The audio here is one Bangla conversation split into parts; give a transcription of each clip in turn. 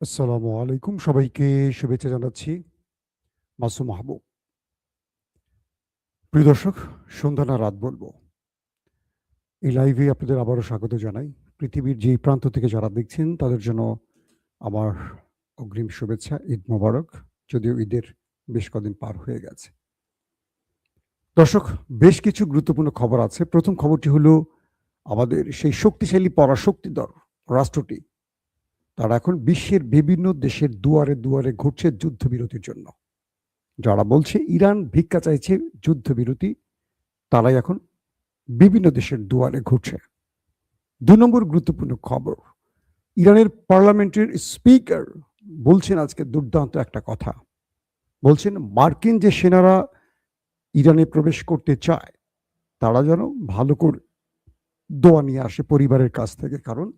আসসালামু আলাইকুম, সবাইকে শুভেচ্ছা জানাচ্ছি। মাসুম মাহবুব। প্রিয় দর্শক, সন্ধ্যা না রাত বলবো, এই লাইভে আপনাদের আবারও স্বাগত জানাই। পৃথিবীর যেই প্রান্ত থেকে যারা দেখছেন তাদের জন্য আমার অগ্রিম শুভেচ্ছা, ঈদ মোবারক। যদিও ঈদের বেশ কদিন পার হয়ে গেছে। দর্শক, বেশ কিছু গুরুত্বপূর্ণ খবর আছে। প্রথম খবরটি হলো, আমাদের সেই শক্তিশালী পরাশক্তিধর রাষ্ট্রটি তারা এখন বিশ্বের বিভিন্ন দেশের দুয়ারে দুয়ারে ঘুরছে যুদ্ধবিরতির জন্য। যারা বলছে ইরান ভিক্ষা চাইছে যুদ্ধবিরতি, তারাই এখন বিভিন্ন দেশের দুয়ারে ঘুরছে। ২ নম্বর গুরুত্বপূর্ণ খবর, ইরানের পার্লামেন্টের স্পিকার বলছেন আজকে দুর্দান্ত একটা কথা। বলছেন মার্কিন যে সেনারা ইরানে প্রবেশ করতে চায় তারা যেন ভালো করে দোয়া নিয়ে আসে পরিবারের কাছ থেকে, কারণ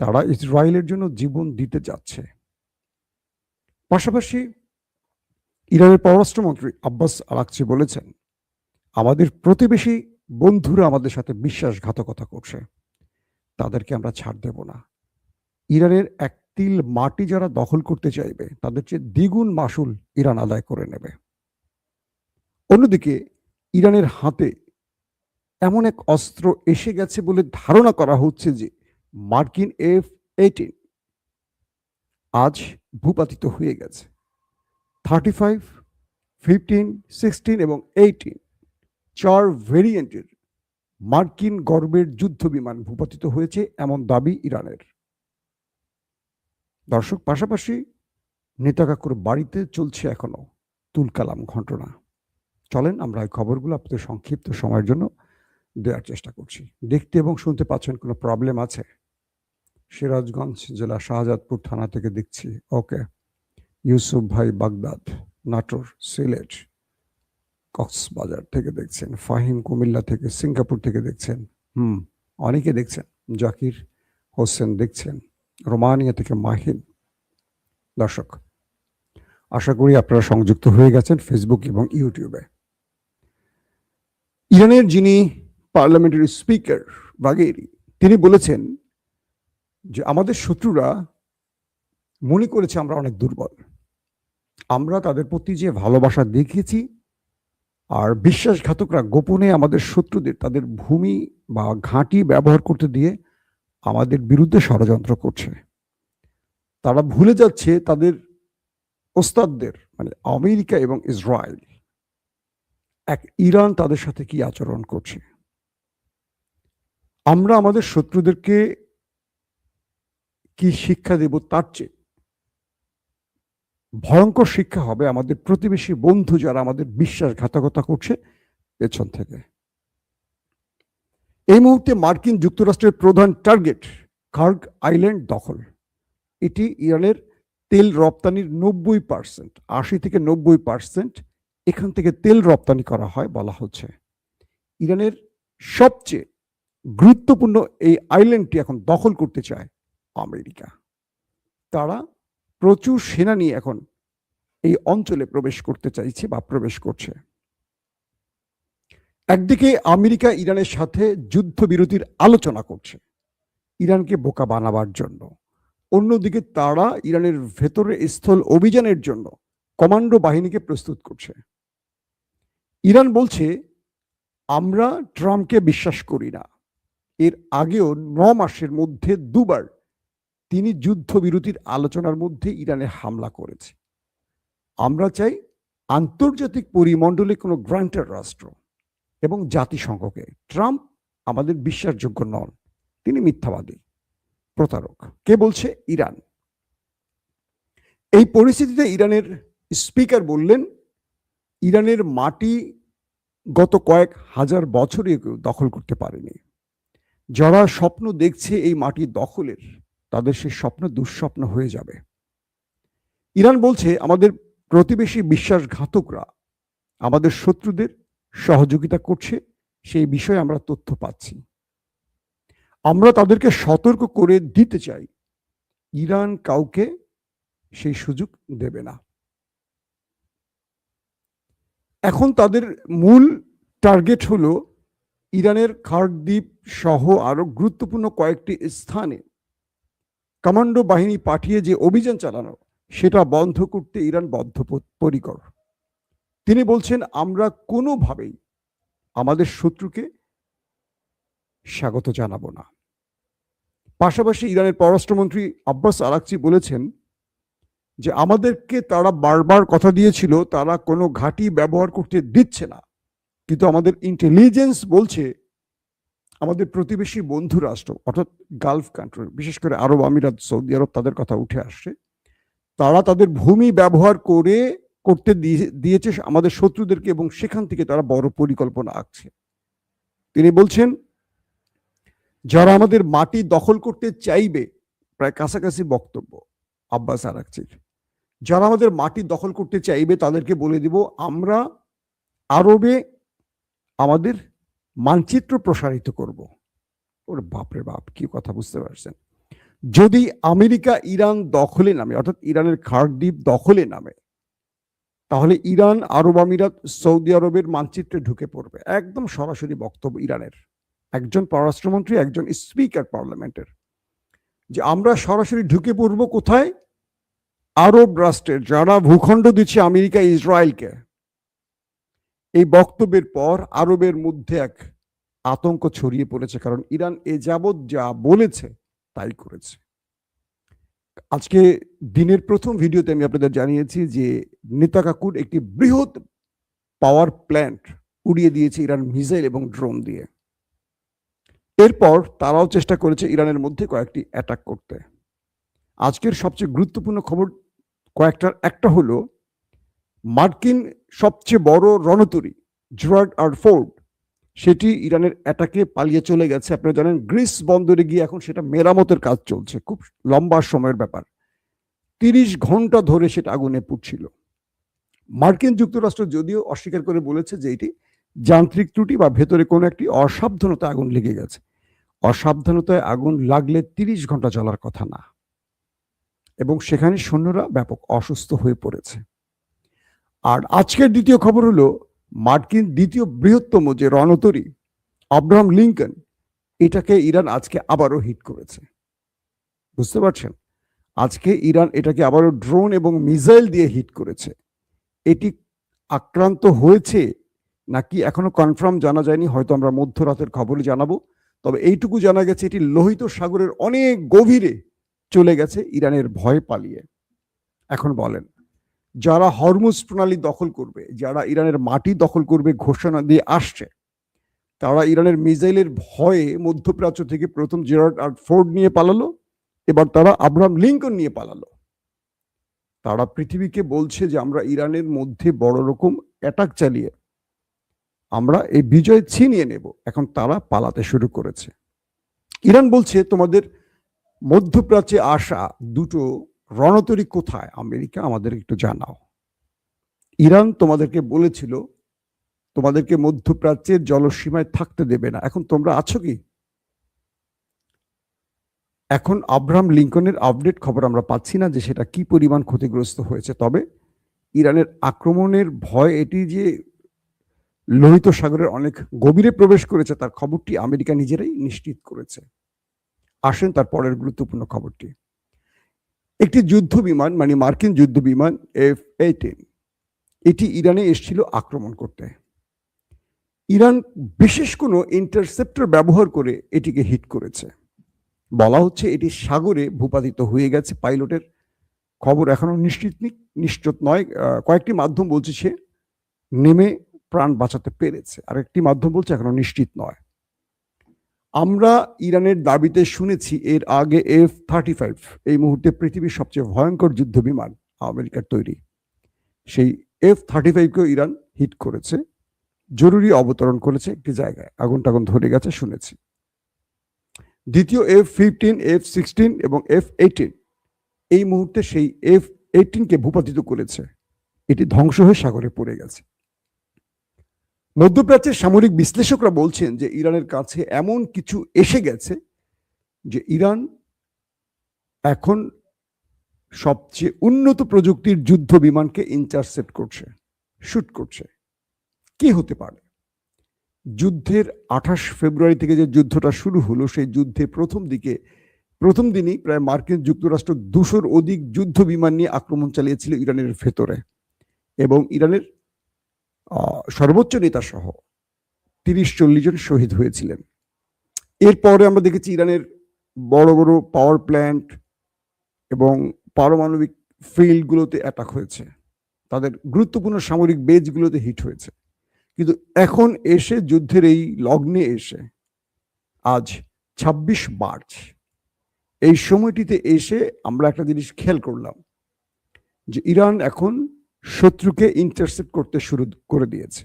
তারা ইসরায়েলের জন্য জীবন দিতে যাচ্ছে। পাশাপাশি ইরানের পররাষ্ট্রমন্ত্রী আব্বাস আরাকচি বলেছেন, আমাদের প্রতিবেশী বন্ধুরা আমাদের সাথে বিশ্বাসঘাতকতা করছে, তাদেরকে আমরা ছাড় দেব না। ইরানের এক তিল মাটি যারা দখল করতে চাইবে তাদের চেয়ে দ্বিগুণ মাসুল ইরান আদায় করে নেবে। অন্যদিকে ইরানের হাতে এমন এক অস্ত্র এসে গেছে বলে ধারণা করা হচ্ছে যে মার্কিন F-18 আজ ভূপাতিত হয়ে গেছে। 35, 15, 16 এবং 18 4 ভেরিয়েন্টের মার্কিন গর্বের যুদ্ধ বিমান ভূপাতিত হয়েছে, এমন দাবি ইরানের। দর্শক, পাশাপাশি নেতাকাকুর বাড়িতে চলছে এখনো তুলকালাম ঘটনা। চলেন আমরা এই খবরগুলো আপনাদের সংক্ষিপ্ত সময়ের জন্য দেওয়ার চেষ্টা করছি। দেখতে এবং শুনতে পাচ্ছেন কোনো প্রবলেম আছে? সিরাজগঞ্জ জেলা শাহজাদপুর থানা থেকে দেখছি। ওকে। ইউসুফ ভাই বাগদাদ, নাটোর, সিলেট, কক্সবাজার থেকে দেখছেন। ফাহিম কুমিল্লা থেকে, সিঙ্গাপুর থেকে দেখছেন। অনেকে দেখছেন। জাকির হোসেন দেখছেন রোমানিয়া থেকে। মাহিন। দর্শক, আশা করি আপনারা সংযুক্ত হয়ে গেছেন ফেসবুক এবং ইউটিউবে। ইরানের যিনি পার্লামেন্টারি স্পিকার বাগেরি, তিনি বলেছেন যে আমাদের শত্রুরা মনে করেছে আমরা অনেক দুর্বল। আমরা তাদের প্রতি যে ভালোবাসা দেখিয়েছি, আর বিশ্বাসঘাতকরা গোপনে আমাদের শত্রুদের তাদের ভূমি বা ঘাঁটি ব্যবহার করতে দিয়ে আমাদের বিরুদ্ধে ষড়যন্ত্র করছে। তারা ভুলে যাচ্ছে তাদের ওস্তাদদের, মানে আমেরিকা এবং ইসরায়েল, এক ইরান তাদের সাথে কি আচরণ করছে। আমরা আমাদের শত্রুদেরকে কি শিক্ষা দেব, তার চেয়ে ভয়ঙ্কর শিক্ষা হবে আমাদের প্রতিবেশী বন্ধু যারা আমাদের বিশ্বাসঘাতকতা করছে পেছন থেকে। এই মুহূর্তে মার্কিন যুক্তরাষ্ট্রের প্রধান টার্গেট কার্গ আইল্যান্ড দখল। এটি ইরানের তেল রপ্তানির 90%, 80 থেকে 90% এখান থেকে তেল রপ্তানি করা হয় বলা হচ্ছে। ইরানের সবচেয়ে গুরুত্বপূর্ণ এই আইল্যান্ডটি এখন দখল করতে চায় আমেরিকা। তারা প্রচুর সেনা নিয়ে এখন এই অঞ্চলে প্রবেশ করতে চাইছে বা প্রবেশ করছে। একদিকে আমেরিকা ইরানের সাথে যুদ্ধবিরতির আলোচনা করছে ইরানকে বোকা বানাবার জন্য, অন্যদিকে তারা ইরানের ভেতরে স্থল অভিযানের জন্য কমান্ডো বাহিনীকে প্রস্তুত করছে। ইরান বলছে আমরা ট্রাম্পকে বিশ্বাস করি না। এর আগেও 9 মাসের মধ্যে 2 বার তিনি যুদ্ধবিরতির আলোচনার মধ্যে ইরানে হামলা করেছে। আমরা চাই আন্তর্জাতিক পরিমণ্ডলে কোনো গ্রান্টার রাষ্ট্র এবং জাতিসংঘকে। ট্রাম্প আমাদের বিশ্বাসযোগ্য নন, তিনি মিথ্যাবাদী, প্রতারক। কে বলছে? ইরান। এই পরিস্থিতিতে ইরানের স্পিকার বললেন, ইরানের মাটি গত কয়েক হাজার বছরে কেউ দখল করতে পারেনি। যারা স্বপ্ন দেখছে এই মাটি দখলের, তাদের সেই স্বপ্ন দুঃস্বপ্ন হয়ে যাবে। ইরান বলছে আমাদের প্রতিবেশী বিশ্বাসঘাতকরা আমাদের শত্রুদের সহযোগিতা করছে, সেই বিষয়ে আমরা তথ্য পাচ্ছি। আমরা তাদেরকে সতর্ক করে দিতে চাই, ইরান কাউকে সেই সুযোগ দেবে না। এখন তাদের মূল টার্গেট হলো ইরানের খার্ক দ্বীপ সহ আরো গুরুত্বপূর্ণ কয়েকটি স্থানে কমান্ডো বাহিনী পাঠিয়ে যে অভিযান চালানো সেটা বন্ধ করতে ইরান বদ্ধপরিকর। তিনি বলছেন, আমরা কোনোভাবেই আমাদের শত্রুকে স্বাগত জানাবো না। পাশাপাশি ইরানের পররাষ্ট্রমন্ত্রী আব্বাস আরাকচি বলেছেন যে আমাদেরকে তারা বারবার কথা দিয়েছিল তারা কোনো ঘাঁটি ব্যবহার করতে দিচ্ছে না, কিন্তু আমাদের ইন্টেলিজেন্স বলছে আমাদের প্রতিবেশী বন্ধু রাষ্ট্র অর্থাৎ গালফ কান্ট্রি, বিশেষ করে আরব আমিরাত, সৌদি আরব, তাদের কথা উঠে আসছে। তারা তাদের ভূমি ব্যবহার করতে দিয়েছে আমাদের শত্রুদেরকে এবং সেখান থেকে তারা বড় পরিকল্পনা আঁকছে। তিনি বলছেন যারা আমাদের মাটি দখল করতে চাইবে, প্রায় কাছাকাছি বক্তব্য আব্বাস আরাকচির, যারা আমাদের মাটি দখল করতে চাইবে তাদেরকে বলে দিব আমরা আরবে আমাদের মানচিত্র প্রসারিত করব। ওর বাপরে বাপ, কি কথা, বুঝতে পারছেন? যদি আমেরিকা ইরান দখলে নামে, অর্থাৎ ইরানের খার্ক দ্বীপ দখলে নামে, তাহলে ইরান আরব আমিরাত সৌদি আরবের মানচিত্রে ঢুকে পড়বে। একদম সরাসরি বক্তব্য ইরানের একজন পররাষ্ট্রমন্ত্রী, একজন স্পিকার পার্লামেন্টের, যে আমরা সরাসরি ঢুকে পড়ব কোথায়? আরব রাষ্ট্রের, যারা ভূখণ্ড দিচ্ছে আমেরিকা ইসরায়েলকে। এই বক্তব্যের পর আরবের মধ্যে এক আতঙ্ক ছড়িয়ে পড়েছে, কারণ ইরান এ যাবৎ যা বলেছে তাই করেছে। আজকে দিনের প্রথম ভিডিওতে আমি আপনাদের জানিয়েছি যে নেতাকাকুর একটি বৃহৎ পাওয়ার প্ল্যান্ট উড়িয়ে দিয়েছে ইরান মিসাইল এবং ড্রোন দিয়ে। এরপর তারাও চেষ্টা করেছে ইরানের মধ্যে কয়েকটি অ্যাটাক করতে। আজকের সবচেয়ে গুরুত্বপূর্ণ খবর কয়েকটার একটা হলো মার্কিন সবচেয়ে বড় রণতরী জেরার্ড আর ফোর্ড, সেটি ইরানের অ্যাটাকে পালিয়ে চলে গেছে। আপনারা জানেন গ্রিস বন্দরে গিয়ে এখন সেটা মেরামতের কাজ চলছে, খুব লম্বা সময়ের ব্যাপার। 30 ঘন্টা ধরে সেটা আগুনে পুড়ছিল। মার্কিন যুক্তরাষ্ট্র যদিও অস্বীকার করে বলেছে যে এটি যান্ত্রিক ত্রুটি বা ভেতরে কোনো একটি অসাবধানতা আগুন লেগে গেছে। অসাবধানতায় আগুন লাগলে 30 ঘন্টা চলার কথা না, এবং সেখানে সৈন্যরা ব্যাপক অসুস্থ হয়ে পড়েছে। আর আজকের দ্বিতীয় খবর হলো মার্কিন দ্বিতীয় বৃহত্তম যে রণতরী আব্রাহাম লিঙ্কন, এটাকে ইরান আজকে আবারও হিট করেছে। বুঝতে পারছেন? আজকে ইরান এটাকে আবারও ড্রোন এবং মিসাইল দিয়ে হিট করেছে। এটি আক্রান্ত হয়েছে নাকি এখনো কনফার্ম জানা যায়নি, হয়তো আমরা মধ্যরাতের খবরে জানাবো। তবে এইটুকু জানা গেছে এটি লোহিত সাগরের অনেক গভীরে চলে গেছে ইরানের ভয় পালিয়ে। এখন বলেন, যারা হরমুজ প্রণালী দখল করবে, যারা ইরানের মাটি দখল করবে ঘোষণা দিয়ে আসছে, তারা ইরানের মিসাইলের ভয়ে মধ্যপ্রাচ্য থেকে প্রথম জেরার্ড আর ফোর্ড নিয়ে পালালো, এবার তারা আব্রাহাম লিঙ্কন নিয়ে পালালো। তারা পৃথিবীকে বলছে যে আমরা ইরানের মধ্যে বড় রকম অ্যাটাক চালিয়ে আমরা এই বিজয় ছিনিয়ে নেব। এখন তারা পালাতে শুরু করেছে। ইরান বলছে তোমাদের মধ্যপ্রাচ্যে আসা দুটো রণতরী কোথায় আমেরিকা, আমাদের একটু জানাও। ইরান তোমাদেরকে বলেছিল তোমাদেরকে মধ্যপ্রাচ্যের জলসীমায় থাকতে দেবে না, এখন তোমরা আছো কি? এখন আব্রাহাম লিঙ্কনের আপডেট খবর আমরা পাচ্ছি না যে সেটা কি পরিমাণ ক্ষতিগ্রস্ত হয়েছে। তবে ইরানের আক্রমণের ভয়, এটি যে লোহিত সাগরের অনেক গভীরে প্রবেশ করেছে তার খবরটি আমেরিকা নিজেরাই নিশ্চিত করেছে। আসেন তার পরের গুরুত্বপূর্ণ খবরটি। একটি যুদ্ধ বিমান, মানে মার্কিন যুদ্ধ বিমান F-18, এটি ইরানে এসেছিল আক্রমণ করতে। ইরান বিশেষ কোনো ইন্টারসেপ্টর ব্যবহার করে এটিকে হিট করেছে। বলা হচ্ছে এটি সাগরে ভূপাতিত হয়ে গেছে। পাইলটের খবর এখনো নিশ্চিত নয়। কয়েকটি মাধ্যম বলছে সে নেমে প্রাণ বাঁচাতে পেরেছে, আর একটি মাধ্যম বলছে এখনো নিশ্চিত নয়। আমরা ইরানের দাবিতে শুনেছি এর আগে F-35 এই মুহূর্তে পৃথিবীর সবচেয়ে ভয়ঙ্কর যুদ্ধ বিমান, আমেরিকার তৈরি। সেই F-35কেও ইরান হিট করেছে, জরুরি অবতরণ করেছে একটি জায়গায়, আগুন টাগুন ধরে গেছে শুনেছি। দ্বিতীয় F-15, F-16 এবং F-18 এই মুহূর্তে সেই F-18কে ভূপাতিত করেছে, এটি ধ্বংস হয়ে সাগরে পড়ে গেছে। মধ্যপ্রাচ্যের সামরিক বিশ্লেষকরা বলছেন যে ইরানের কাছে এমন কিছু এসে গেছে যে ইরান এখন সবচেয়ে উন্নত প্রযুক্তির যুদ্ধ বিমানকে ইন্টারসেপ্ট করছে, শুট করছে। কি হতে পারে? যুদ্ধের 28 ফেব্রুয়ারি থেকে যে যুদ্ধটা শুরু হলো, সেই যুদ্ধে প্রথম দিকে প্রথম দিনই প্রায় মার্কিন যুক্তরাষ্ট্র 200-র অধিক যুদ্ধ বিমান নিয়ে আক্রমণ চালিয়েছিল ইরানের ভেতরে, এবং ইরানের সর্বোচ্চ নেতা সহ 30-40 জন শহীদ হয়েছিলেন। এরপরে আমরা দেখেছি ইরানের বড় বড় পাওয়ার প্ল্যান্ট এবং পারমাণবিক ফিল্ডগুলোতে অ্যাটাক হয়েছে, তাদের গুরুত্বপূর্ণ সামরিক বেজগুলোতে হিট হয়েছে। কিন্তু এখন এসে যুদ্ধের এই লগ্নে এসে আজ 26 মার্চ এই সময়টিতে এসে আমরা একটা জিনিস খেয়াল করলাম যে ইরান এখন শত্রুকে ইন্টারসেপ্ট করতে শুরু করে দিয়েছে।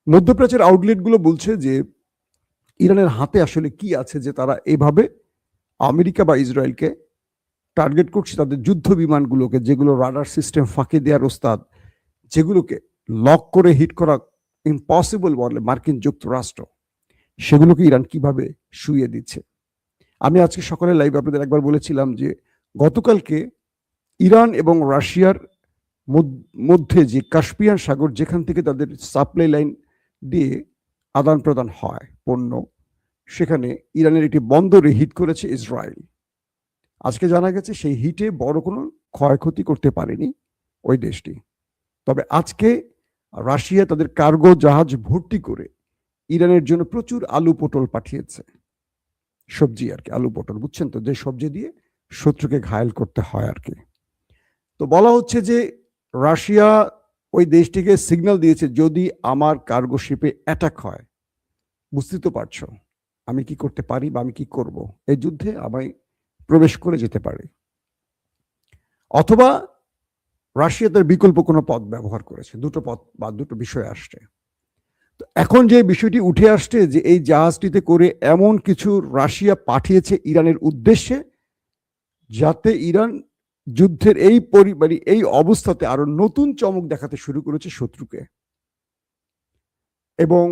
মধ্যপ্রাচ্যের আউটলেটগুলো বলছে যে ইরানের হাতে আসলে কি আছে যে তারা এভাবে আমেরিকা বা ইসরায়েলকে টার্গেট করছে, তাদের যুদ্ধ বিমানগুলোকে, যেগুলো রাডার সিস্টেম ফাঁকি দেওয়ার ওস্তাদ, যেগুলোকে লক করে হিট করা ইম্পসিবল বলে মার্কিন যুক্তরাষ্ট্র, সেগুলোকে ইরান কিভাবে শুইয়ে দিচ্ছে। আমি আজকে সকালে লাইভ আপনাদের একবার বলেছিলাম যে গতকালকে ইরান এবং রাশিয়ার মধ্যে যে কাস্পিয়ান সাগর, যেখান থেকে তাদের সাপ্লাই লাইন দিয়ে আদান প্রদান হয় পণ্য, সেখানে ইরানের একটি বন্দরে হিট করেছে ইসরায়েল। আজকে জানা গেছে সেই হিটে বড় কোনো ক্ষয়ক্ষতি করতে পারেনি ওই দেশটি। তবে আজকে রাশিয়া তাদের কার্গো জাহাজ ভর্তি করে ইরানের জন্য প্রচুর আলু পটল পাঠিয়েছে, সবজি আর কি, আলু পটল, বুঝছেন তো, যে সবজি দিয়ে শত্রুকে ঘায়েল করতে হয় আর কি। তো বলা হচ্ছে যে রাশিয়া ওই দেশটিকে সিগন্যাল দিয়েছে, যদি আমার কার্গো শিপে অ্যাটাক হয়, বুঝতে তো পারছো আমি কি করতে পারি বা আমি কি করব, এই যুদ্ধে আমায় প্রবেশ করে যেতে পারে। অথবা রাশিয়া তার বিকল্প কোনো পথ ব্যবহার করেছে। দুটো পথ বা দুটো বিষয় আসছে। তো এখন যে বিষয়টি উঠে আসছে যে এই জাহাজটিতে করে এমন কিছু রাশিয়া পাঠিয়েছে ইরানের উদ্দেশ্যে, যাতে ইরান যুদ্ধের এই অবস্থাতে আরো নতুন চমক দেখাতে শুরু করেছে শত্রুকে। এবং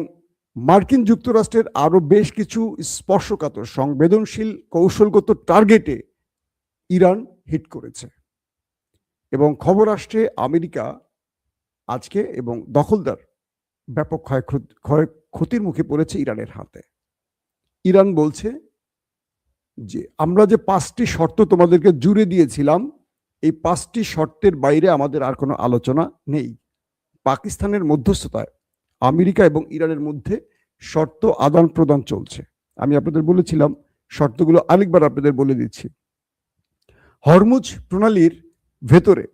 মার্কিন যুক্তরাষ্ট্রের আরো বেশ কিছু স্পর্শকাতর সংবেদনশীল কৌশলগত টার্গেটে ইরান হিট করেছে। এবং খবর আসছে আমেরিকা আজকে এবং দখলদার ব্যাপক ক্ষয়ক্ষতির মুখে পড়েছে ইরানের হাতে। ইরান বলছে যে আমরা যে 5টি শর্ত তোমাদেরকে জুড়ে দিয়েছিলাম, এই 5টি শর্তের বাইরে আমাদের আর কোনো আলোচনা নেই। পাকিস্তানের মধ্যস্থতায় আমেরিকা এবং ইরানের মধ্যে শর্ত আদান প্রদান চলছে। আমি আপনাদের বলেছিলাম, শর্তগুলো আরেকবার আপনাদের বলে দিচ্ছি। হরমুজ প্রণালীর ভেতরে,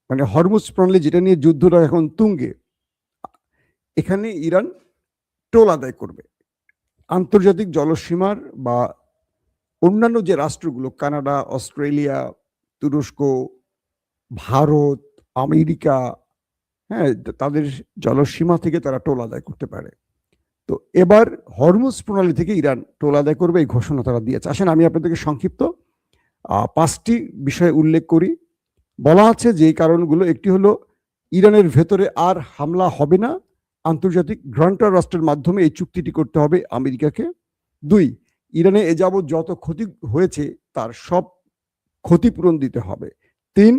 মানে হরমুজ প্রণালী যেটা নিয়ে যুদ্ধটা এখন তুঙ্গে, এখানে ইরান টোল আদায় করবে। আন্তর্জাতিক জলসীমার বা অন্যান্য যে রাষ্ট্রগুলো, কানাডা, অস্ট্রেলিয়া, তুরস্ক, ভারত, আমেরিকা, হ্যাঁ, তাদের জলসীমা থেকে তারা টোল আদায় করতে পারে। তো এবার হরমুজ প্রণালী থেকে ইরান টোল আদায় করবে, এই ঘোষণা তারা দিয়েছে। আসেন আমি আপনাদেরকে সংক্ষিপ্ত 5টি বিষয়ে উল্লেখ করি। বলা আছে যে এই কারণগুলো, একটি হলো ইরানের ভেতরে আর হামলা হবে না, আন্তর্জাতিক গ্রান্টার রাষ্ট্রের মাধ্যমে এই চুক্তিটি করতে হবে আমেরিকাকে। 2, ইরানে এ যাবৎ যত ক্ষতি হয়েছে তার সব ক্ষতিপূরণ দিতে হবে। 3,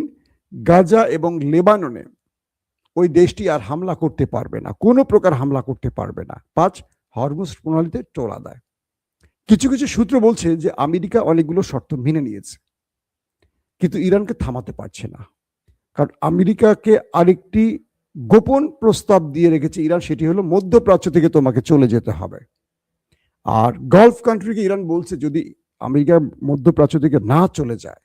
গাজা এবং লেবাননে ওই দেশটি আর হামলা করতে পারবে না, কোনো প্রকার হামলা করতে পারবে না। 5, হরমুজ প্রণালীতে টোল আদায়। কিছু কিছু সূত্র বলছে যে আমেরিকা অনেকগুলো শর্ত মেনে নিয়েছে, কিন্তু ইরানকে থামাতে পারছে না। কারণ আমেরিকাকে আরেকটি গোপন প্রস্তাব দিয়ে রেখেছে ইরান, সেটি হলো মধ্যপ্রাচ্য থেকে তোমাকে চলে যেতে হবে। আর গালফ কান্ট্রিকে ইরান বলছে, যদি আমেরিকা মধ্যপ্রাচ্য থেকে না চলে যায়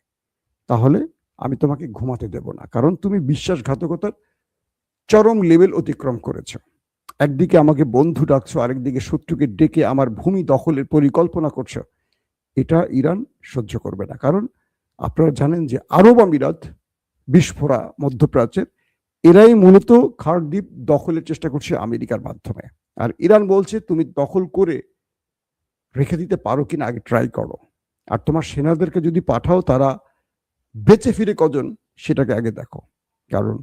তাহলে আমি তোমাকে ঘুমাতে দেব না, কারণ তুমি বিশ্বাসঘাতকতার চরম লেভেল অতিক্রম করেছ। একদিকে আমাকে বন্ধু ডাকছো, আরেকদিকে শত্রুকে ডেকে আমার ভূমি দখলের পরিকল্পনা করছো। এটা ইরান সহ্য করবে না। কারণ আপনারা জানেন যে আরব আমিরাত, বিস্ফোরা মধ্যপ্রাচ্যের, এরাই মূলত খার্ক দ্বীপ দখলের চেষ্টা করছে আমেরিকার মাধ্যমে। আর ইরান বলছে তুমি দখল করে রেখে দিতে পারো কিনা আগে ট্রাই করো, আর তোমার সেনাদেরকে যদি পাঠাও তারা বেঁচে ফিরে কজন সেটাকে আগে দেখো। কারণ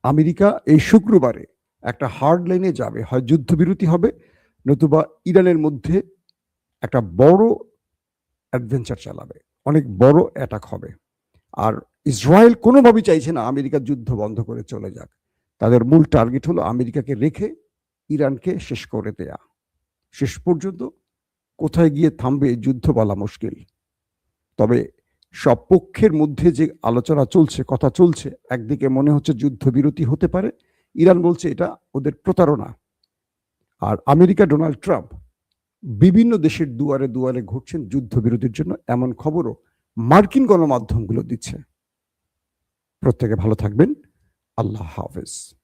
আমেরিকা এই শুক্রবারে একটা হার্ড লাইনে যাবে, হয় যুদ্ধবিরতি হবে, নতুবা ইরানের মধ্যে একটা বড় অ্যাডভেঞ্চার চালাবে, অনেক বড় অ্যাটাক হবে। আর ইসরায়েল কোনোভাবেই চাইছে না আমেরিকার যুদ্ধ বন্ধ করে চলে যাক। তাদের মূল টার্গেট হলো আমেরিকাকে রেখে ইরানকে শেষ করে দেয়া। শেষ পর্যন্ত কোথায় গিয়ে থামবে যুদ্ধ বলা মুশকিল। তবে সব পক্ষের মধ্যে যে আলোচনা চলছে, কথা চলছে, একদিকে মনে হচ্ছে যুদ্ধবিরতি হতে পারে, ইরান বলছে এটা ওদের প্রতারণা। আর আমেরিকা ডোনাল্ড ট্রাম্প বিভিন্ন দেশের দুয়ারে দুয়ারে ঘুরছেন যুদ্ধবিরতির জন্য, এমন খবরও মার্কিন গণমাধ্যমগুলো দিচ্ছে। প্রত্যেকে ভালো থাকবেন। আল্লাহ হাফেজ।